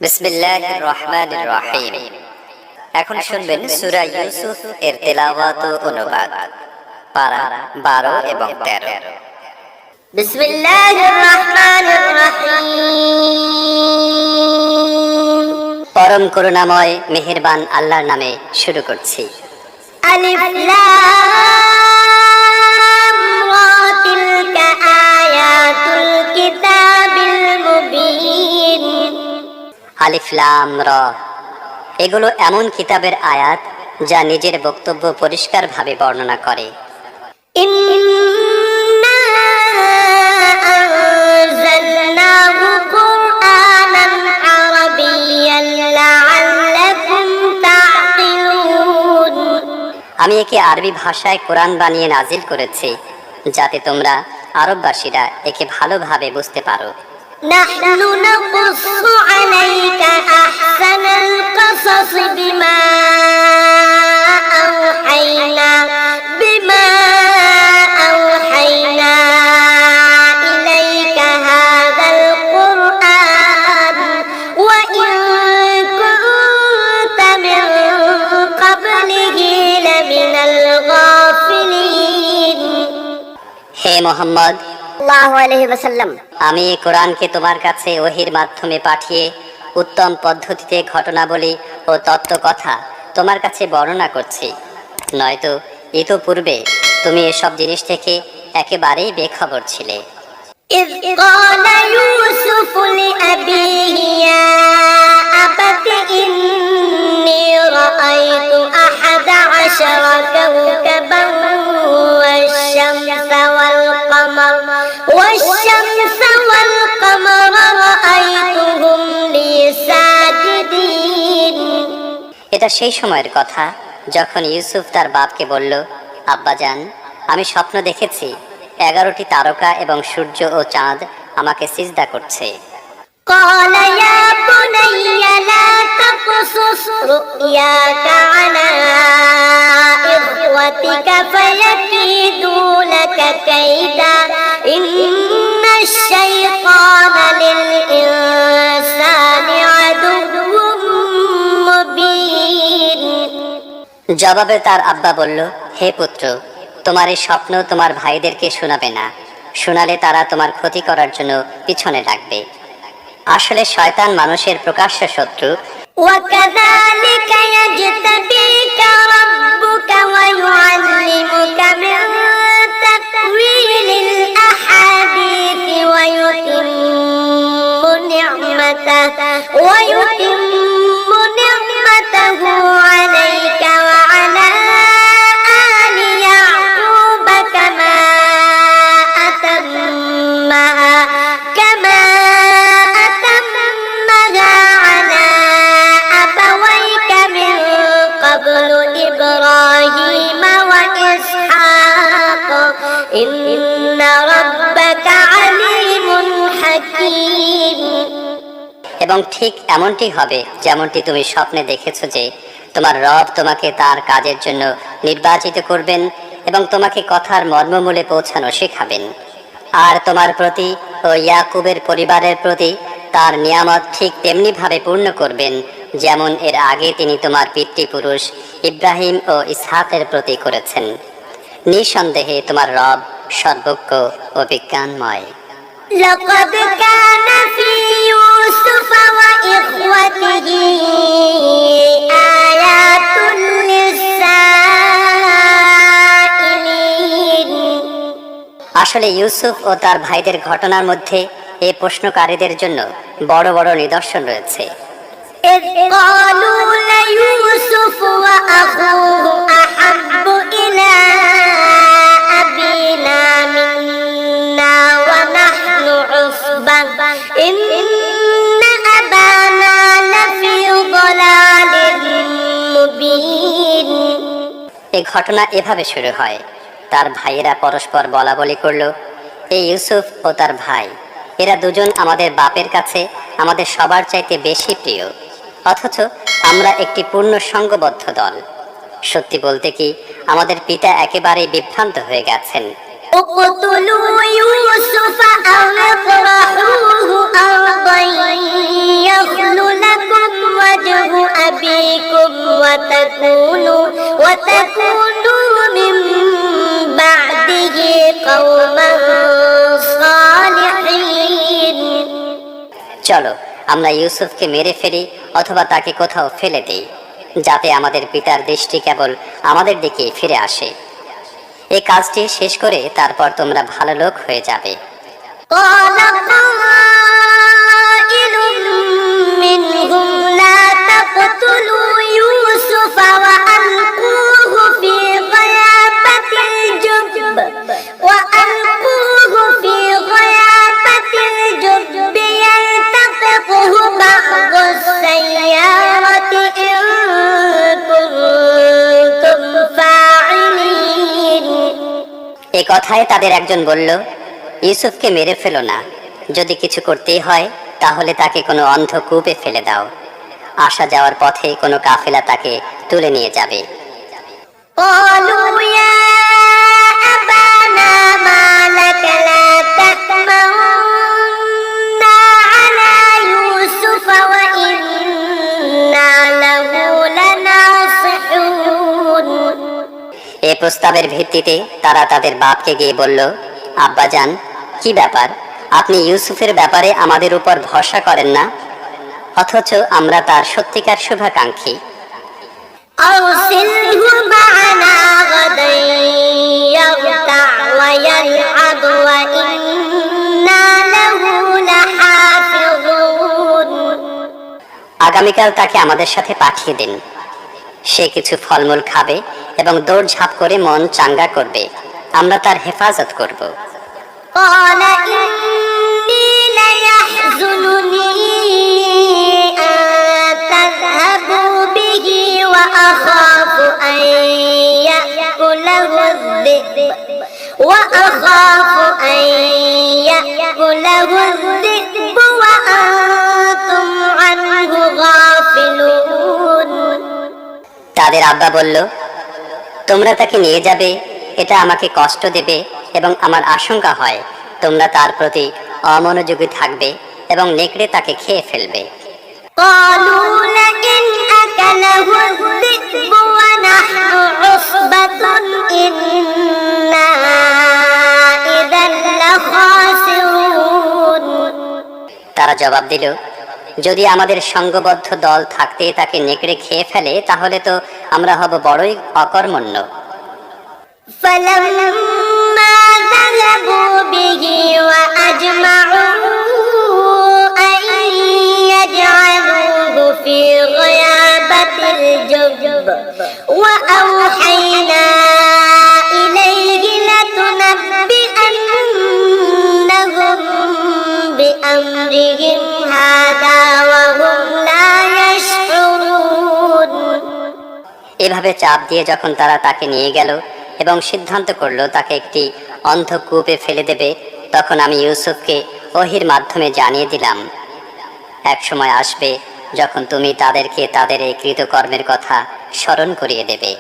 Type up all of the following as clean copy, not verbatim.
বিসমিল্লাহির রহমানির রহিম। এখন শুনবেন সূরা ইউসুফ এর তেলাওয়াত ও অনুবাদ, পারা 12 এবং 13। বিসমিল্লাহির রহমানির রহিম। পরম করুণাময় মেহেরবান আল্লাহর নামে শুরু করছি। আলিফ লাম রা, তিলকা আয়াতুল কিতাবিল মুবিন। আলিফ লাম রা, এগুলো এমন কিতাবের আয়াত যা নিজের বক্তব্য পরিষ্কারভাবে বর্ণনা করে। ইন্না আনজালনাহু কুরআনান আরাবিয়্যান লাআল্লাকুম তা'কিলুন। আমি একে আরবি ভাষায় কোরআন বানিয়ে নাজিল করেছি, যাতে তোমরা আরববাসীরা একে ভালোভাবে বুঝতে পারো। নাহনু নাকুসসু আলাইকা আহসানাল কাসাস বিমা আওহাইনা ইলাইকা হাযাল কুরআন ওয়া ইন কুনতা মিন ক্বাবলিহি লামিনাল গাফিলিন। হে মুহাম্মদ সাল্লাল্লাহু আলাইহি ওয়াসাল্লাম, আমি এই কোরআনকে তোমার কাছে ওহীর মাধ্যমে পাঠিয়ে উত্তম পদ্ধতিতে ঘটনাবলী ও তত্ত্বকথা তোমার কাছে বর্ণনা করছি। নয়তো ইতোপূর্বে তুমি এসব জিনিস থেকে একেবারেই বেখবর ছিলে। إذ قال يوسف لأبيه يا أبت إني رأيت 11 كوكبا والشمس والقمر رأيتهم لي ساجدين। এটা সেই সময়ের কথা যখন ইউসুফ তার বাপকে বলল, আব্বাজান, আমি স্বপ্ন দেখেছি 11টি তারকা এবং সূর্য ও চাঁদ আমাকে সিজদা করছে। قال يا بني لا تقصص رؤياك على إخوتك فيكيدوا لك كيدا إن الشيطان للإنسان عدو مبين। জবাবে তার আব্বা বলল, হে পুত্র, তোমার এই স্বপ্ন তোমার ভাইদেরকে শোনাবে না, শোনালে তারা তোমার ক্ষতি করার জন্য পিছনে লাগবে। আসলে শয়তান মানুষের প্রকাশ্য শত্রু। وكذلك يجتبيك ربك ويعلمك من تأويل الأحاديث ويتم نعمته عليك وعلى آل يعقوب كما أتمها على أبويك من قبل إبراهيم وإسحاق إن ربك عليم حكيم। এবং ঠিক এমনটি হবে যেমনটি তুমি স্বপ্নে দেখেছো, যে তোমার রব তোমাকে তার কাজের জন্য নির্বাচিত করবেন এবং তোমাকে কথার মর্মমূলে পৌঁছানো শেখাবেন। আর তোমার প্রতি ও ইয়াকুবের পরিবারের প্রতি তার নিয়ামত ঠিক তেমনি ভাবে পূর্ণ করবেন যেমন এর আগে তিনি তোমার পিতৃপুরুষ ইব্রাহিম ও ইসহাকের প্রতি করেছেন। নিঃসন্দেহে তোমার রব সর্বজ্ঞ ও বিজ্ঞানময়। لقد كان في يوسف وإخوته آيات للسائلين। আসলে ইউসুফ ও তার ভাইদের ঘটনার মধ্যে এই প্রশ্নকারীদের জন্য বড় বড় নিদর্শন রয়েছে। إذ قالوا ليوسف وأخوه أحب إلى أبينا منا ونحن عصبة إن أبانا لفي ضلال مبين। এই ঘটনা এভাবে শুরু হয়। তার ভাইয়েরা পরস্পর বলা বলি করলো, এই ইউসুফ ও তার ভাই, এরা দুজন আমাদের বাপের কাছে আমাদের সবার চাইতে বেশি প্রিয়, অথচ আমরা একটি পূর্ণ সঙ্গবদ্ধ দল। সত্যি বলতে কি, আমাদের পিতা একেবারেই বিভ্রান্ত হয়ে গেছেন। اقتلوا يوسف أو اطرحوه أرضا يخل أبيكم وتكونوا من بعده قوما صالحين চলো আমরা ইউসুফকে মেরে ফেলি অথবা তাকে কোথাও ফেলে দিই, যাতে আমাদের পিতার দৃষ্টি কেবল আমাদের দিকে ফিরে আসে। এই কাজটি শেষ করে তারপর তোমরা ভালো লোক হয়ে যাবে। قال قائل منهم لا تقتلوا يوسف وألقوه في غيابة الجب يلتقطه بعض السيارة إن كنتم فاعلين এ কথায় তাদের একজন বলল, ইউসুফকে মেরে ফেলো না, যদি কিছু করতেই হয় তাহলে তাকে কোনো অন্ধকূপে ফেলে দাও, আসা যাওয়ার পথে কোনো কাফেলা তাকে তুলে নিয়ে যাবে। قالوا يا أبانا ما لك لا تأمنا على يوسف وإنا له لناصحون এ প্রস্তাবের ভিত্তিতে তারা তাদের বাপকে গিয়ে বলল, আব্বাজান, কি ব্যাপার, আপনি ইউসুফের ব্যাপারে আমাদের উপর ভরসা করেন না, অথচ আমরা তার সত্যিকার শুভাকাঙ্ক্ষী। أرسله معنا غدا يرتع ويلعب وإنا له لحافظون আগামীকাল তাকে আমাদের সাথে পাঠিয়ে দিন, সে কিছু ফলমূল খাবে এবং দৌড়ঝাঁপ করে মন চাঙ্গা করবে, আমরা তার হেফাজত করব। قال إني ليحزنني أن تذهبوا به وأخاف أن يأكله الذئب وأنتم عنه غافلون তাদের আব্বা বলল, তোমরা তাকে নিয়ে যাবে, এটা আমাকে কষ্ট দেবে এবং আমার আশঙ্কা হয় তোমরা তার প্রতি অমনোযোগী থাকবে এবং নেকড়ে তাকে খেয়ে ফেলবে। قالوا لئن أكله الذئب ونحن عصبة إنا إذا لخاسرون তারা জবাব দিল, যদি আমাদের সঙ্গবদ্ধ দল থাকতে তাকে নেকড়ে খেয়ে ফেলে তাহলে তো আমরা হব বড়ই অকর্মণ্য। فلما ذهبوا به وأجمعوا أن يجعلوه في غيابة الجب وأوحينا إليه لتنبئنهم بأمرهم هذا وهم لا يشعرون এভাবে চাপ দিয়ে যখন তারা তাকে নিয়ে গেল এবং সিদ্ধান্ত করলো তাকে একটি অন্ধকূপে ফেলে দেবে, তখন আমি ইউসুফকে ওহির মাধ্যমে জানিয়ে দিলাম, এক সময় আসবে যখন তুমি তাদেরকে তাদের এই কৃতকর্মের কথা স্মরণ করিয়ে দেবে।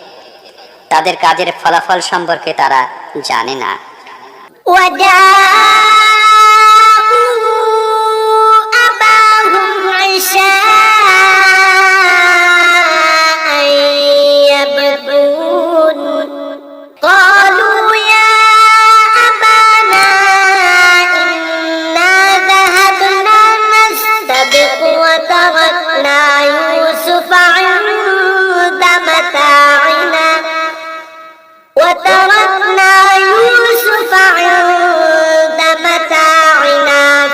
তাদের কাজের ফলাফল সম্পর্কে তারা জানে না। قالوا يا أبانا إنا ذهبنا نستبق وتركنا يوسف عند متاعنا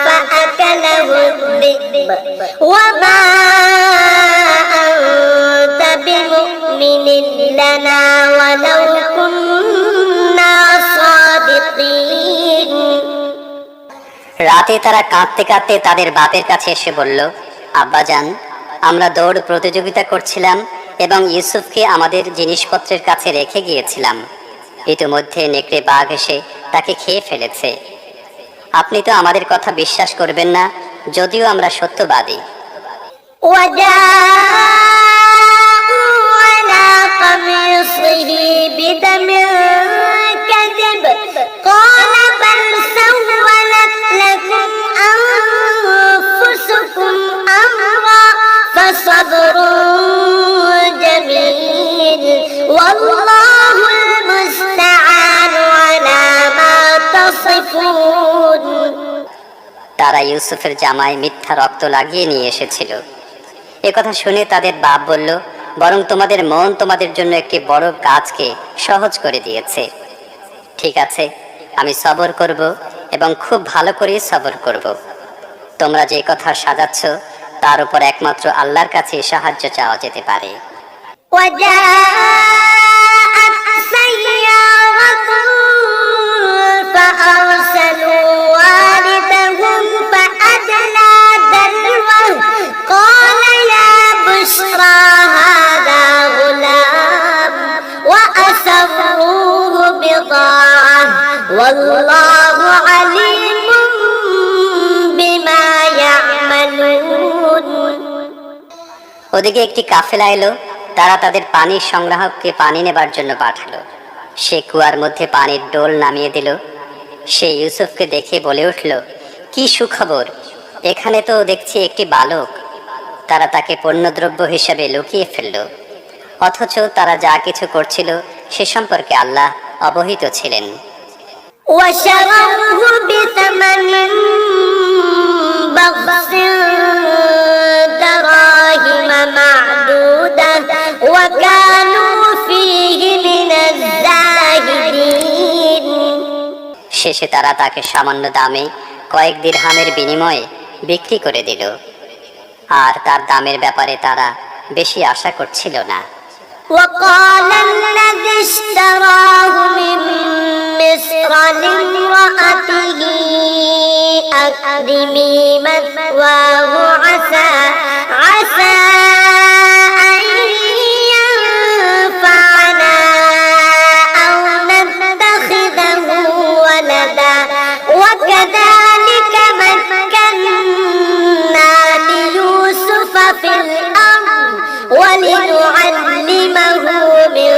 فأكله الذئب وما أنت بمؤمن لنا ولو كنا صادقين রাতে তারা কাঁদতে কাঁদতে তাদের বাপের কাছে এসে বলল, আব্বাজান, আমরা দৌড় প্রতিযোগিতা করছিলাম এবং ইউসুফকে আমাদের জিনিসপত্রের কাছে রেখে গিয়েছিলাম, ইতিমধ্যে নেকড়ে বাঘ এসে তাকে খেয়ে ফেলেছে। আপনি তো আমাদের কথা বিশ্বাস করবেন না, যদিও আমরা সত্যবাদী। فصبر يصفون তারা ইউসুফের জামায় মিথ্যা রক্ত লাগিয়ে নিয়ে এসেছিল। একথা শুনে তাদের বাপ বলল, বরং তোমাদের মন তোমাদের জন্য একটি বড় কাজকে সহজ করে দিয়েছে। ঠিক আছে, আমি সবর করব এবং খুব ভালো করে সবর করব। তোমরা যে কথা সাজাচ্ছ তার উপর একমাত্র আল্লাহর কাছে সাহায্য চাওয়া যেতে পারে। وجاءت سيارة فأرسلوا واردهم فأدلى دلوه قال يا بشرى هذا غلام وأسروه بضاعة والله عليم بما يعملون ওদিকে একটি কাফেলা এলো। তারা তাদের পানির সংগ্রাহককে পানি নেবার জন্য পাঠালো। সে কুয়ার মধ্যে পানির ডোল নামিয়ে দিল। সে ইউসুফকে দেখে বলে উঠল, কি সুখবর, এখানে তো দেখছি একটি বালক। তারা তাকে পণ্যদ্রব্য হিসেবে লুকিয়ে ফেলল, অথচ তারা যা কিছু করছিল সে সম্পর্কে আল্লাহ অবহিত ছিলেন। وشروه بثمن بخس دراهم معدودة وكانوا فيه من الزاهدين শেষে তারা তাকে সামান্য দামে কয়েক দিরহামের বিনিময়ে বিক্রি করে দিল, আর তার দামের ব্যাপারে তারা বেশি আশা করছিল না। وقال الذي اشتراه من مصر لامرأته أكرمي مثواه عسى أن ينفعنا أو نتخذه ولدا وكذلك مكنا ليوسف في الأرض ولنعلمه من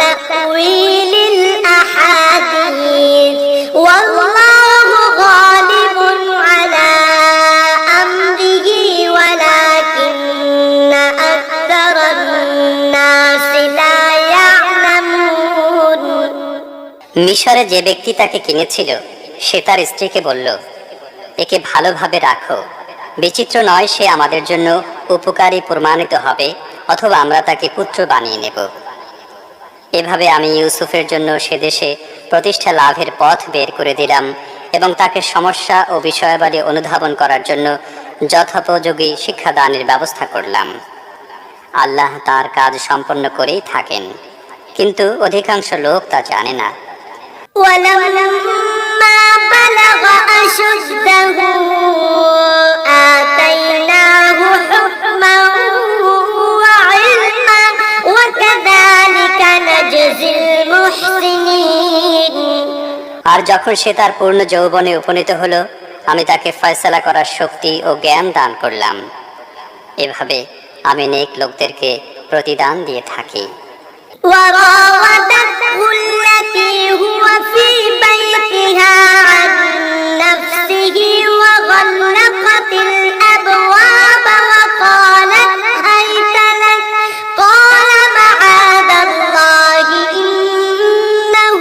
تأويل الأحاديث والله غالب على أمره ولكن أكثر الناس لا يعلمون মিশরে যে ব্যক্তি তাকে কিনেছিল সে তার স্ত্রীকে বলল, একে ভালোভাবে রাখো, বিচিত্র নয় সে আমাদের জন্য উপকারী প্রমাণিত হবে, অথবা আমরা তাকে পুত্র বানিয়ে নেব। এভাবে আমি ইউসুফের জন্য সে দেশে প্রতিষ্ঠা লাভের পথ বের করে দিলাম এবং তাকে সমস্যা ও বিষয়াবলী অনুধাবন করার জন্য যথোপযোগী শিক্ষাদানের ব্যবস্থা করলাম। আল্লাহ তার কাজ সম্পন্ন করেই থাকেন, কিন্তু অধিকাংশ লোক তা জানে না। ولما بلغ أشده آتيناه حكما وعلما وكذلك نجزي المحسنين আর যখন সে তার পূর্ণ যৌবনে উপনীত হলো, আমি তাকে ফয়সালা করার শক্তি ও জ্ঞান দান করলাম। এভাবে আমি নেক লোকদেরকে প্রতিদান দিয়ে থাকি। وراودته التي هو في بيتها عن نفسه وغلقت الأبواب وقالت هيت لك قال معاذ الله إنه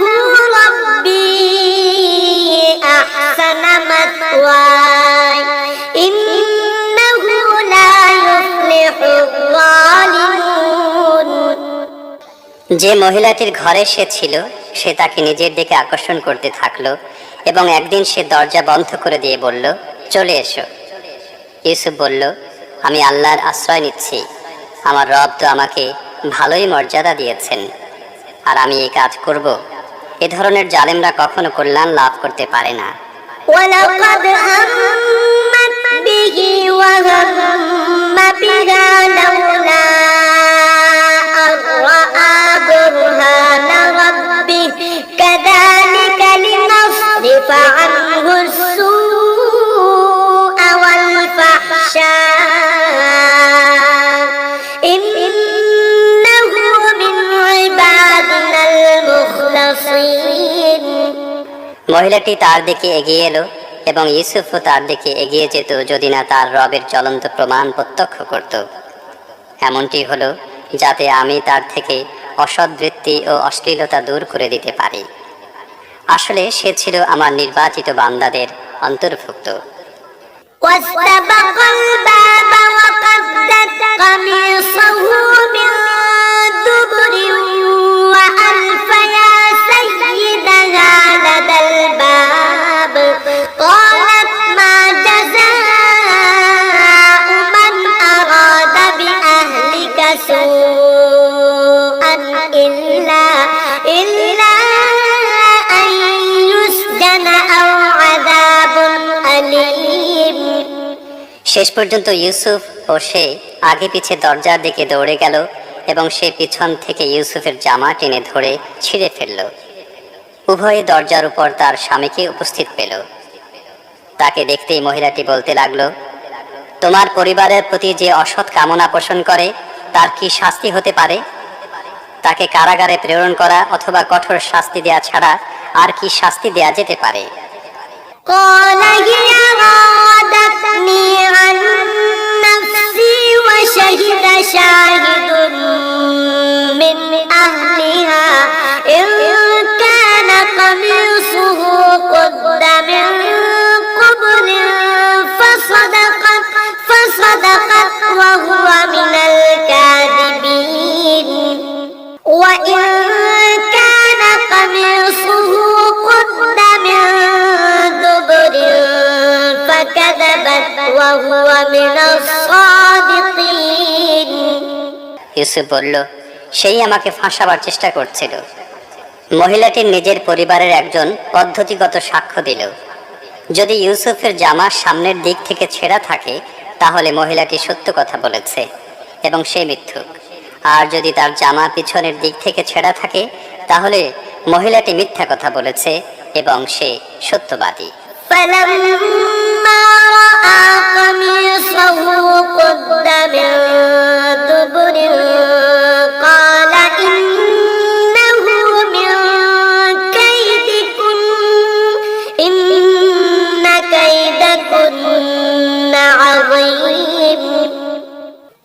ربي أحسن مثواي إنه لا يفلح الظالمون যে মহিলাটির ঘরে সে ছিল সে তাকে নিজের দিকে আকর্ষণ করতে থাকলো এবং একদিন সে দরজা বন্ধ করে দিয়ে বলল, চলে এসো। ইউসুফ বলল, আমি আল্লাহর আশ্রয় নিচ্ছি, আমার রব তো আমাকে ভালোই মর্যাদা দিয়েছেন, আর আমি এই কাজ করব। এ ধরনের জালেমরা কখনো কল্যাণ লাভ করতে পারে না। ولقد همت به وهم بها لولا أن رأى برهان ربه كذلك لنصرف عنه السوء والفحشاء إنه من عبادنا المخلصين মহিলাটি তার দিকে এগিয়ে এলো এবং ইউসুফও তার দিকে এগিয়ে যেত যদি না তার রবের জ্বলন্ত প্রমাণ প্রত্যক্ষ করত। এমনটি হলো যাতে আমি তার থেকে অসৎবৃত্তি ও অশ্লীলতা দূর করে দিতে পারি। আসলে সে ছিল আমার নির্বাচিত বান্দাদের অন্তর্ভুক্ত। واستبق الباب وقدت قميصه من دبر وألف يا سيدها لدى الباب قالت ما جزاء من أراد بأهلك سوءا إلا أن يسجن أو عذاب أليم। শেষ পর্যন্ত ইউসুফ ও সে আগে পিছে দরজার দিকে দৌড়ে গেল এবং সে পিছন থেকে ইউসুফের জামা টেনে ধরে ছিঁড়ে ফেলল। উভয়ে দরজার উপর তার স্বামীকে উপস্থিত পেল। তাকে দেখতেই মহিলাটি বলতে লাগলো, তোমার পরিবারের প্রতি যে অসৎ কামনা পোষণ করে তার কি শাস্তি হতে পারে? তাকে কারাগারে প্রেরণ করা অথবা কঠোর শাস্তি দেয়া ছাড়া আর কি শাস্তি দেয়া যেতে পারে? قال هي راودتني عن نفسي وشهد شاهد من أهلها إن كان قميصه قد من قبل فصدقت وهو من الكاذبين وإن كان قميصه قد من دبر فكذبت وهو من الصادقين। ইউসুফ বলল, সেই আমাকে ফাঁসাবার চেষ্টা করছিল। মহিলাটির নিজের পরিবারের একজন পদ্ধতিগত সাক্ষ্য দিল। যদি ইউসুফের জামা সামনের দিক থেকে ছেঁড়া থাকে তাহলে মহিলাটি সত্য কথা বলেছে এবং সে মিথ্যুক, আর যদি তার জামা পিছনের দিক থেকে ছেঁড়া থাকে তাহলে মহিলাটি মিথ্যা কথা বলেছে এবং সে সত্যবাদী। فلما رأى قميصه قد من دبر قال إنه من كيدكن إن كيدكن عظيم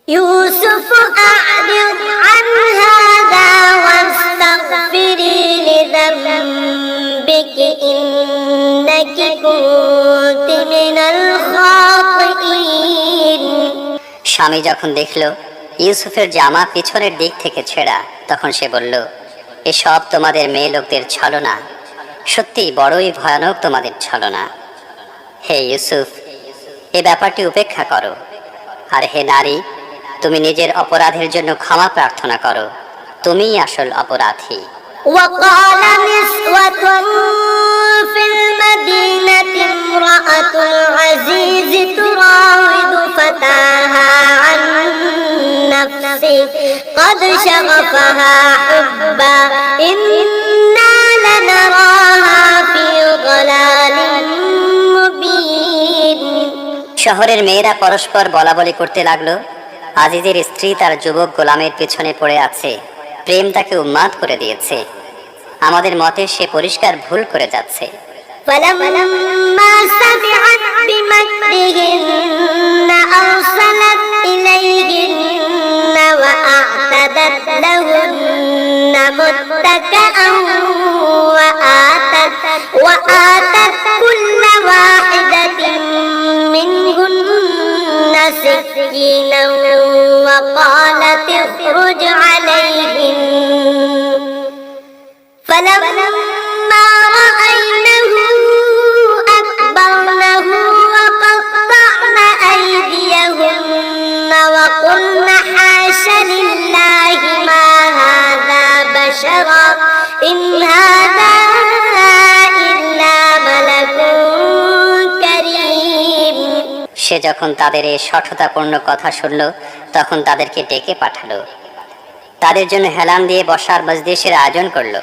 يوسف أعرض عن هذا واستغفري لذنبك إنك كنت من الخاطئين। স্বামী যখন দেখল ইউসুফের জামা পিছনের দিক থেকে ছেঁড়া তখন সে বলল, এসব তোমাদের মেয়ে লোকদের ছলনা, সত্যি বড়ই ভয়ানক তোমাদের ছলনা। হে ইউসুফ, এ ব্যাপারটি উপেক্ষা করো, আর হে নারী, তুমি নিজের অপরাধের জন্য ক্ষমা প্রার্থনা করো, তুমিই আসল অপরাধী। وقال نسوة في المدينة امرأة العزيز تراود فتاها عن نفسه قد شغفها حبا إنا لنراها في ضلال مبين। শহরের মেয়েরা পরস্পর বলাবলি করতে লাগলো, আজিজের স্ত্রী তার যুবক গোলামের পেছনে পড়ে আছে, প্রেম তাকে উন্মাদ করে দিয়েছে, আমাদের মতে সে পরিষ্কার ভুল করে যাচ্ছে। فلما سمعت بمكرهن أرسلت إليهن وأعتدت لهن متكئا وآتت كل واحدة منهن سكينا وقالت اخرج عليهن فلما رأينه أكبرنه وقطعن أيديهن وقلن حاش لله ما هذا بشرا إن هذا إلا ملك كريم। সে যখন তাদের এই সঠতাপূর্ণ কথা শুনল তখন তাদেরকে ডেকে পাঠালো, তাদের জন্য হেলান দিয়ে বসার মজলিসের আয়োজন করলো।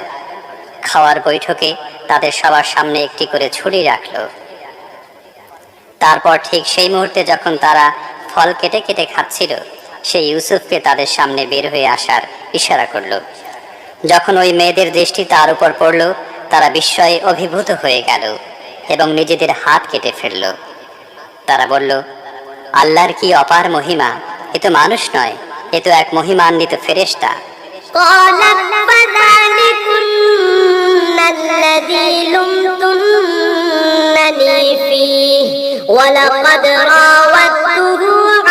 খাওয়ার বৈঠকে তাদের সবার সামনে একটি করে ছুরি রাখলো। তারপর ঠিক সেই মুহূর্তে যখন তারা ফল কেটে কেটে খাচ্ছিল, সে ইউসুফকে তাদের সামনে বের হয়ে আসার ইশারা করলো। যখন ওই মেয়েদের দৃষ্টি তার উপর পড়ল, তারা বিস্ময়ে অভিভূত হয়ে গেল এবং নিজেদের হাত কেটে ফেলল। তারা বলল, আল্লাহর কি অপার মহিমা, এ তো মানুষ নয়, এ তো এক মহিমান্বিত ফেরেশতা। قالت فذلكن الذي لمتنني فيه ولقد راودته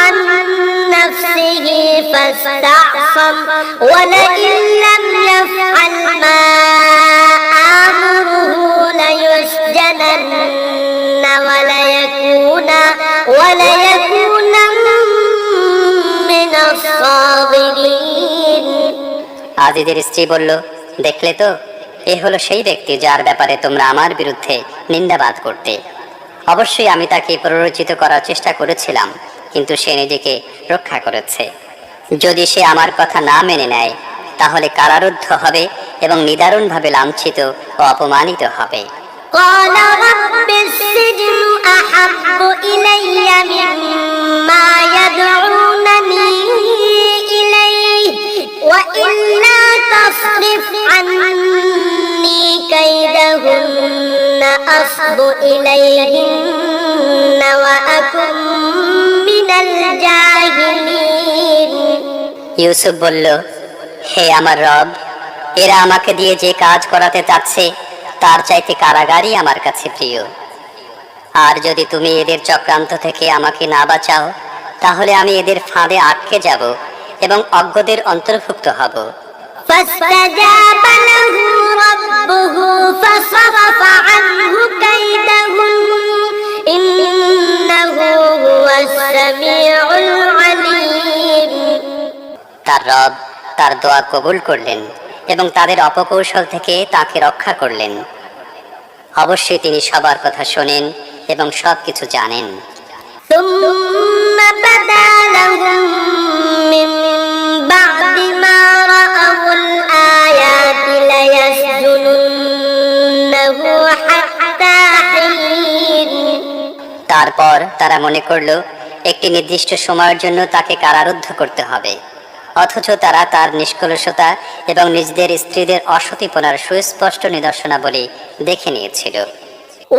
عن نفسه فاستعصم ولئن لم يفعل ما آمره ليسجنن وليكون من الصاغرين। আজিজের স্ত্রী বলল, দেখলে তো, এ হলো সেই ব্যক্তি যার ব্যাপারে তোমরা আমার বিরুদ্ধে নিন্দাবাদ করতে। অবশ্যই আমি তাকে প্ররোচিত করার চেষ্টা করেছিলাম, কিন্তু সে নিজেকে রক্ষা করেছে। যদি সে আমার কথা না মেনে নেয় তাহলে কারারুদ্ধ হবে এবং নিদারুণভাবে লাঞ্ছিত ও অপমানিত হবে। قال رب السجن أحب إلي مما يدعونني إليه وإلا تصرف عني كيدهن أصب إليهن وأكن من الجاهلين। ইউসুফ বলল, হে আমার রব, এরা আমাকে দিয়ে যে কাজ করাতে চাচ্ছে তার চাইতে কারাগারই আমার কাছে প্রিয়। আর যদি তুমি এদের চক্রান্ত থেকে আমাকে না বাঁচাও তাহলে আমি এদের ফাঁদে আটকে যাব এবং অজ্ঞদের অন্তর্ভুক্ত হব। فاستجاب له ربه فصرف عنه كيدهن إنه هو السميع العليم। তার রব তার দোয়া কবুল করলেন এবং তাদের অপকৌশল থেকে তাকে রক্ষা করলেন। অবশ্যই তিনি সবার কথা শোনেন এবং সবকিছু জানেন। ثم بدا لهم من بعد ما رأوا الآيات ليسجننه حتى حين। তারপর তারা মনে করল একটি নির্দিষ্ট সময়ের জন্য তাকে কারারুদ্ধ করতে হবে, অথচ তারা তার নিষ্কলুষতা এবং নিজেদের স্ত্রীদের অসতীপনার সুস্পষ্ট নিদর্শনাবলী দেখে নিয়েছিল।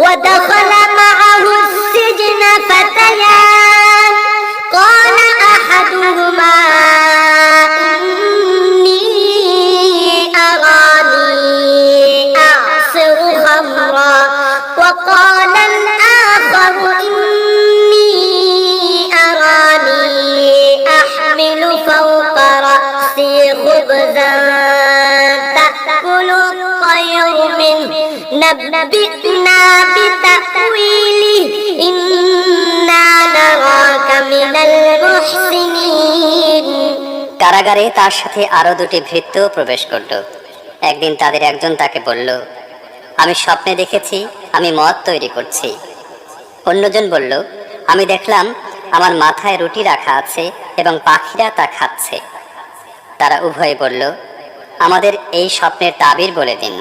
ودخل معه السجن فتيان قال أحدهما إني أراني أعصر خمرا وقال الآخر إني أراني أحمل فوق رأسي خبزا تأكل الطير منه نبئنا بتأويله إنا نراك من المحسنين। কারাগারে তার সাথে আরো দুটি ভৃত্য প্রবেশ করল। একদিন তাদের একজন তাকে বলল, আমি স্বপ্নে দেখেছি আমি মদ তৈরি করছি। অন্যজন বলল, আমি দেখলাম আমার মাথায় রুটি রাখা আছে এবং পাখিরা তা খাচ্ছে। তারা উভয়ে বলল, আমাদের এই স্বপ্নের তাবির বলে দিন,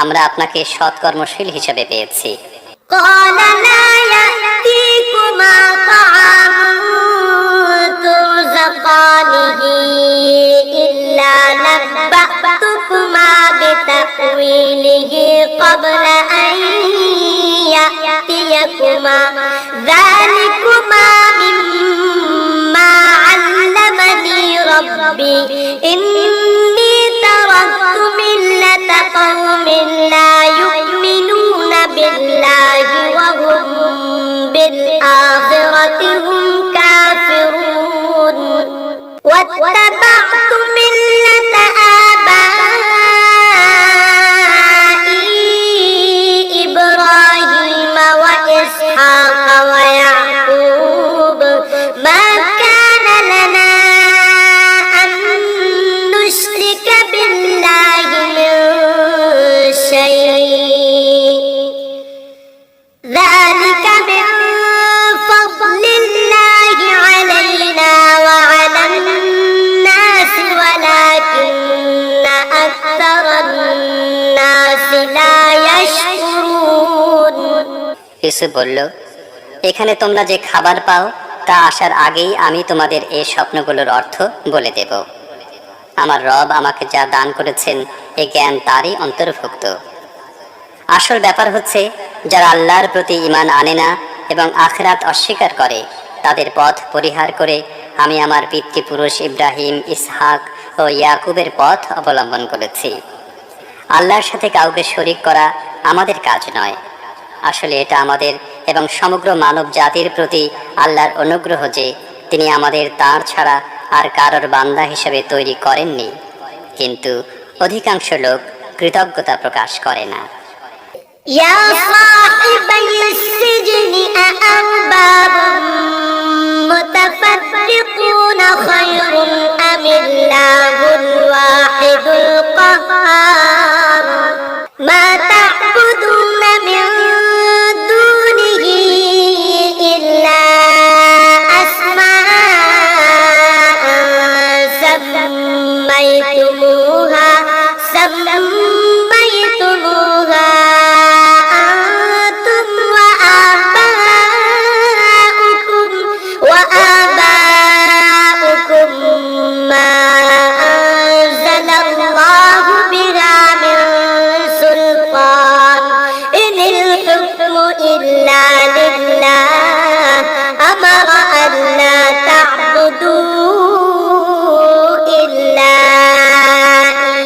আমরা আপনাকে সৎকর্মশীল হিসেবে পেয়েছি। قال لا يأتيكما طعام ترزقانه إلا نبأتكما بتأويله قبل أن يأتيكما ذلكما مما علمني ربي إني تركت ملة قوم لا يؤمنون بالله وهم بالآخرة هم كافرون واتبعت ملة آبائي إبراهيم وإسحاق ويعقوب ما كان لنا أن نشرك بالله من شيء ذلك من فضل الله علينا وعلى الناس ولكن أكثر الناس لا يشكرون। ইউসুফ বলল, এখানে তোমরা যে খাবার পাও তা আসার আগেই আমি তোমাদের এই স্বপ্নগুলোর অর্থ বলে দেব। আমার রব আমাকে যা দান করেছেন এই জ্ঞান তারই অন্তর্ভুক্ত। আসল ব্যাপার হচ্ছে, যারা আল্লাহর প্রতি ঈমান আনে না এবং আখিরাত অস্বীকার করে তাদের পথ পরিহার করে আমি আমার পিতৃপুরুষ ইব্রাহিম, ইসহাক ও ইয়াকুবের পথ অবলম্বন করেছি। আল্লাহর সাথে কাউকে শরীক করা আমাদের কাজ নয়। আসলে এটা আমাদের এবং সমগ্র মানব জাতির প্রতি আল্লাহর অনুগ্রহ যে তিনি আমাদের তার ছাড়া আর কারোর বান্দা হিসেবে তৈরি করেননি। কিন্তু অধিকাংশ লোক কৃতজ্ঞতা প্রকাশ করে না। يا صاحبي السجن أأرباب متفرقون خير أم الله الواحد القهار ما تعبدون من دونه إلا أسماء سميتموها وآباؤكم ما أنزل الله بها من سلطان إن الحكم إلا لله أمر أن لا تعبدوا إلا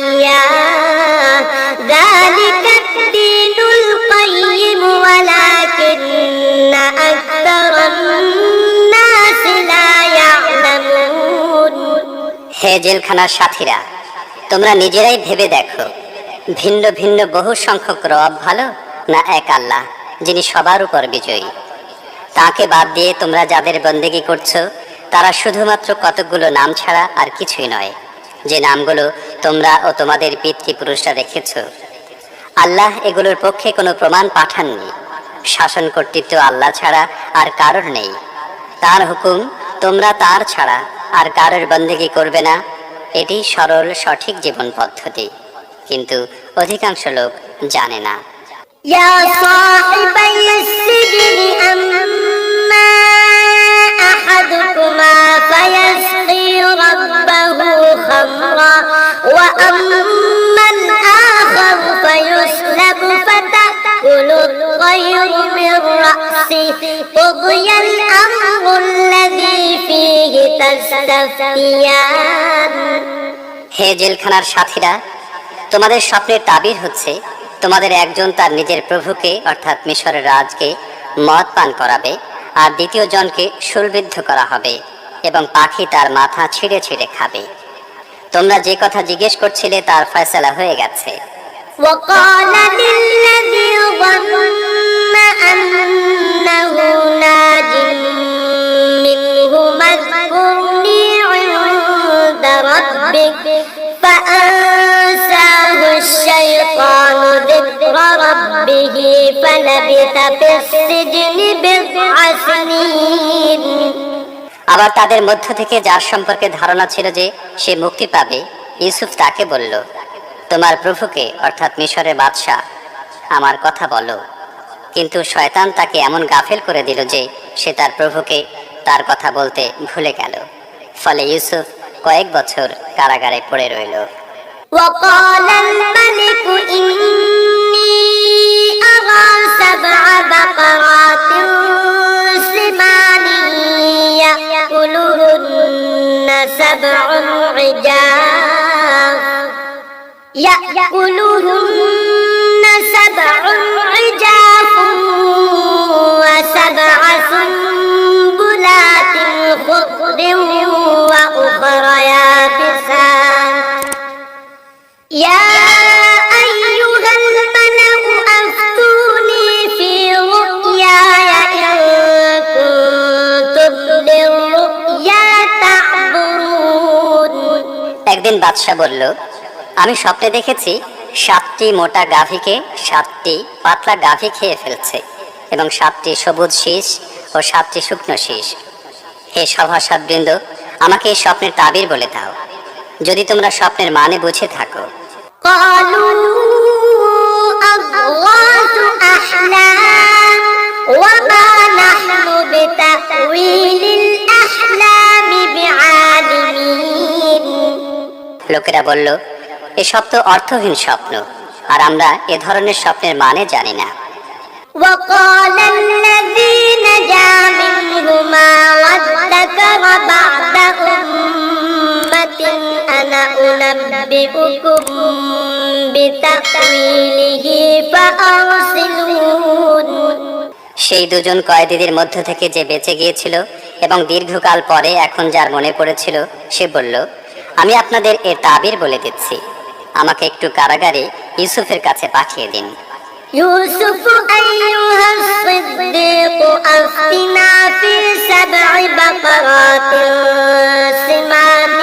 إياه ذلك الدين القيم ولكن أكثر الناس لا يعلمون হে জেলখানার সাথীরা, তোমরা নিজেরাই ভেবে দেখো, ভিন্ন ভিন্ন বহু সংখ্যক রব ভালো না এক আল্লাহ যিনি সবার উপর বিজয়ী? তাকে বাদ দিয়ে তোমরা যাদের বন্দেগী করছো তারা শুধুমাত্র কতকগুলো নাম ছাড়া আর কিছুই নয়, যে নামগুলো তোমরা ও তোমাদের পিতৃপুরুষরা রেখেছো। আল্লাহ এগুলোর পক্ষে কোনো প্রমাণ পাঠাননি। শাসন কর্তৃত্ব আল্লাহ ছাড়া আর কারোর নেই। তার হুকুম তোমরা তার ছাড়া আর কারোর বন্দেগী করবে না, এটি সরল সঠিক জীবন পদ্ধতি, কিন্তু অধিকাংশ লোক জানে না। يا صاحبي السجن أما أحدكما فيسقي ربه خمرا وأما الآخر فيسلب فتأكل الطير من رأسه قضي الأمر الذي فيه تستفتيان হে জেলখানার সাথীরা, তোমাদের স্বপ্নের তাবির হচ্ছে তোমাদের একজন তার নিজের প্রভুকে অর্থাৎ মিশরের রাজকে মদ পান করাবে, আর দ্বিতীয় জনকে শূলবিদ্ধ করা হবে এবং পাখি তার মাথা ছিঁড়ে ছিঁড়ে খাবে। তোমরা যে কথা জিজ্ঞেস করছিলে তার ফয়সালা হয়ে গেছে। وقال للذي ظن أنه ناج منهما اذكرني عند ربك فأنساه الشيطان ذكر ربه فلبث في السجن بضع سنين আবার তাদের মধ্য থেকে যার সম্পর্কে ধারণা ছিল যে সে মুক্তি পাবে, ইউসুফ তাকে বলল, তোমার প্রভুকে অর্থাৎ মিশরের বাদশাহ আমার কথা বলো। কিন্তু শয়তান তাকে এমন গাফেল করে দিল যে সে তার প্রভুকে তার কথা বলতে ভুলে গেল। ফলে ইউসুফ কয়েক বছর কারাগারে পড়ে রইল। وقال الملك إني أرى 7 بقرات سمان يأكلهن 7 عجاف و7 سنبلات خضر وأخر يابسات يا أيها الملأ أفتوني في رؤياي إن كنتم للرؤيا تعبرون একদিন বাদশা বলল, আমি স্বপ্নে দেখেছি 7টি মোটা গাভীকে 7টি পাতলা গাভী খেয়ে ফেলছে এবং 7টি সবুজ শীষ ও 7টি শুকনো শীষ। হে সভাসদবৃন্দ, আমাকে এই স্বপ্নের তাবির বলে দাও, যদি তোমরা স্বপ্নের মানে বুঝে থাকো। قالوا أضغاث أحلام وما نحن بتأويل الأحلام بعالمين লোকেরা বলল, এসব তো অর্থহীন স্বপ্ন, আর আমরা এ ধরনের স্বপ্নের মানে জানি না। وقال الذي نجا منهما وادكر بعد أمة أنا أنبئكم بتأويله فأرسلون সেই দুজন কয়েদিদের মধ্য থেকে যে বেঁচে গিয়েছিল এবং দীর্ঘকাল পরে এখন যার মনে পড়েছিল, সে বলল, আমি আপনাদের এর তাবির বলে দিচ্ছি, আমাকে একটু কারাগারে ইউসুফের কাছে পাঠিয়ে দিন। يوسف أيها الصديق أفتنا في 7 بقرات سمان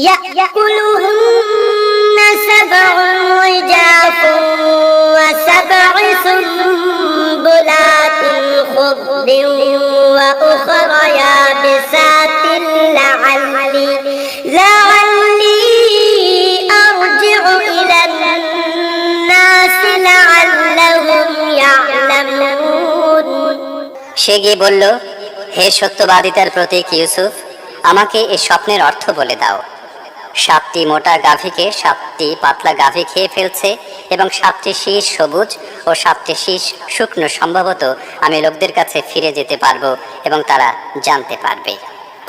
يأكلهن 7 عجاف و7 سنبلات خضر وأخر يابسات لعلي أرجع إلى الناس لعلهم يعلمون সে গিয়ে বলল, হে সত্যবাদিতার প্রতীক ইউসুফ, আমাকে এই স্বপ্নের অর্থ বলে দাও। 7টি মোটা গাভীকে 7টি পাতলা গাভী খেয়ে ফেলছে এবং 7টি শীষ সবুজ ও 7টি শীষ শুকনো। সম্ভবত আমি লোকদের কাছে ফিরে যেতে পারবো এবং তারা জানতে পারবে।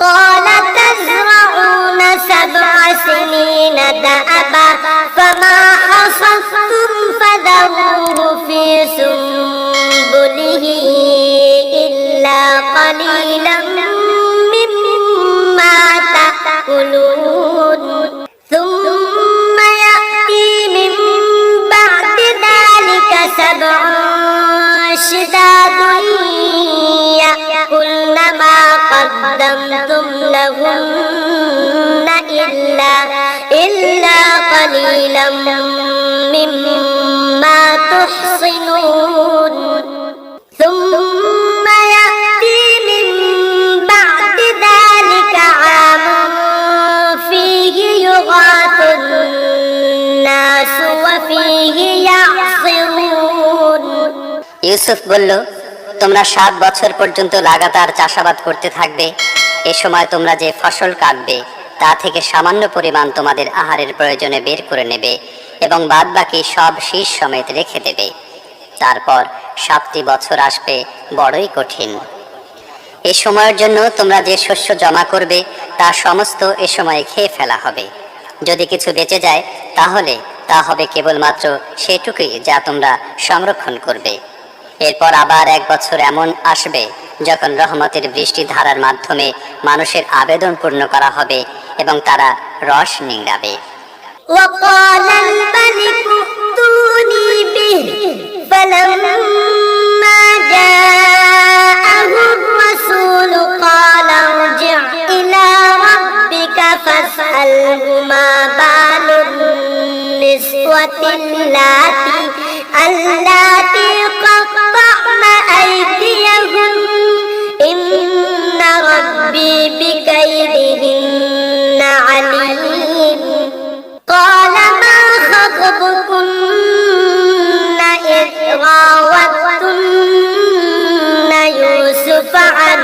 قال تزرعون 7 سنين دأبا فما حصدتم فذروه في سنبله إلا قليلا مما تأكلون ثم يأتي من بعد ذلك 7 شداد يأكلن ما قدمتم لهن إلا قليلا مما تحصنون ثم يأتي من بعد ذلك عام فيه يغاث الناس وفيه يعصرون ইউসুফ বলল, তোমরা 7 বছর পর্যন্ত লাগাতার চাষাবাদ করতে থাকবে। এ সময় তোমরা যে ফসল কাটবে তা থেকে সামান্য পরিমাণ তোমাদের আহারের প্রয়োজনে বের করে নেবে এবং বাদ বাকি সব শীষ সমেত রেখে দেবে। তারপর 7টি বছর আসবে বড়ই কঠিন। এ সময়ের জন্য তোমরা যে শস্য জমা করবে তা সমস্ত এ সময়ে খেয়ে ফেলা হবে। যদি কিছু বেঁচে যায় তাহলে তা হবে কেবলমাত্র সেটুকুই যা তোমরা সংরক্ষণ করবে। এরপর আবার 1 বছর এমন আসবে যখন রহমতের বৃষ্টি ধারার মাধ্যমে মানুষের আবেদন পূর্ণ করা হবে এবং তারা রস নিংড়াবে। وقال الملك ائتوني به فلما جاءه الرسول قال ارجع إلى ربك فاسأله ما بال النسوة اللاتي قطعن أيديهن إن ربي بكيدهن عليم قال ما خطبكن إذ راوتن يوسف عن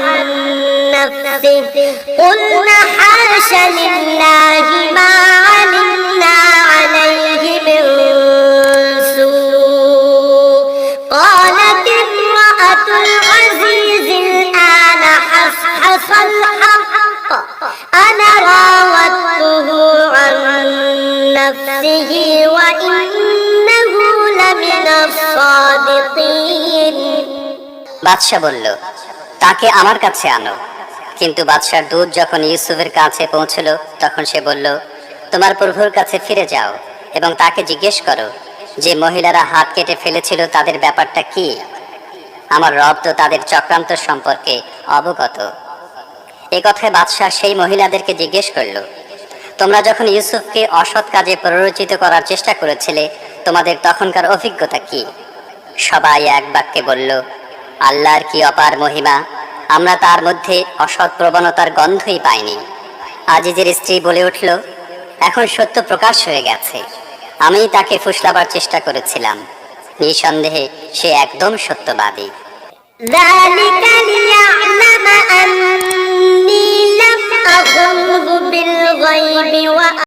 نفسه قلن حاش لله ما علمنا عليه من سوء قالت امرأة العزيز الآن حصحص الحق أنا راودته عن نفسه وإنه لمن الصادقين বাদশা বলল, তাকে আমার কাছে আনো। কিন্তু বাদশার দূত যখন ইউসুফের কাছে পৌঁছল তখন সে বলল, তোমার প্রভুর কাছে ফিরে যাও এবং তাকে জিজ্ঞেস করো যে মহিলারা হাত কেটে ফেলেছিল তাদের ব্যাপারটা কি। আমার রব তো তাদের চক্রান্ত সম্পর্কে অবগত। এই কথায় বাদশাহ সেই মহিলাদেরকে জিজ্ঞেস করল, তোমরা যখন ইউসুফকে অসৎ কাজে প্ররোচিত করার চেষ্টা করেছিলে তোমাদের তখনকার অভিজ্ঞতা কি? সবাই এক বাক্যে বলল, আল্লাহর কি অপার মহিমা, আমরা তার মধ্যে অসৎ প্রবণতার গন্ধই পাইনি। আজিজের স্ত্রী বলে উঠল, এখন সত্য প্রকাশ হয়ে গেছে। আমি তাকে ফুসলাবার চেষ্টা করেছিলাম, নিঃসন্দেহে সে একদম সত্যবাদী। ذلك ليعلم أني لم أخنه بالغيب